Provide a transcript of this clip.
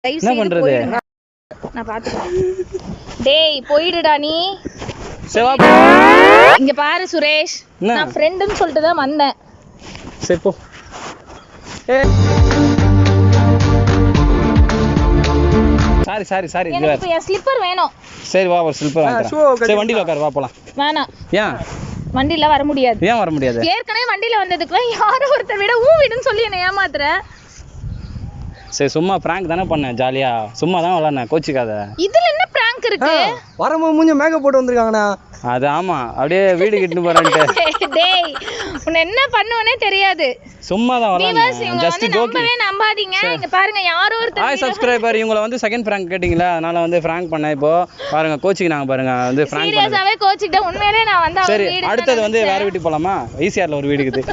என்ன பண்றது? நான் பாத்துக்கிறேன். டேய் போயிடுடா நீ. சேவா இங்க பாரு சுரேஷ், நான் ஃப்ரெண்டுன்னு சொல்லிட்டு தான் வந்தேன். சரி போ. சாரி எனக்கு இப்போ என் ஸ்லிப்பர் வேணும். சரி வா, ஒரு ஸ்லிப்பர் வாங்குறேன். சரி வண்டியில உட்காரு, வா போலாம். வேணாம். ஏன் வண்டியில வர முடியாது? ஏன் வர முடியாது? ஏற்கனவே வண்டியில வந்ததுக்கு யாரோ ஒருத்தர் விட வீடுன்னு சொல்லி என்ன ஏமாத்துற. சரி சும்மா பிராங்க் தானே பண்ணேன், ஜாலியா சும்மா தான் விளாட்னேன், கோச்சிக்காத. இதுல என்ன பிராங்க் இருக்கு? வரமா மூஞ்ச மேக்கப் போட்டு வந்திருக்காங்கண்ணா. அது ஆமா, அப்படியே வீடு கிட்டு போறேன்ட்டு. டேய் உன்னை என்ன பண்ணுவனே தெரியாது. சும்மா தான் விளாட்னேன், ஜஸ்ட் ஜோக்கிங். நம்பாதீங்க. இங்க பாருங்க யாரோ ஒருத்தர். ஹாய் சப்ஸ்கிரைபர், இவங்கள வந்து செகண்ட் பிராங்க் கேட்டிங்களா, அதனால வந்து பிராங்க் பண்ணேன். இப்போ பாருங்க கோச்சிக்னாங்க பாருங்க, வந்து பிராங்க் பண்ணேன். சீரியஸாவே கோச்சிக்கிட்ட. உண்மையிலேயே நான் வந்து சரி அடுத்தது வந்து வேற வீட்டுக்கு போலாமா? ஈசிஆர்ல ஒரு வீடு இருக்குது.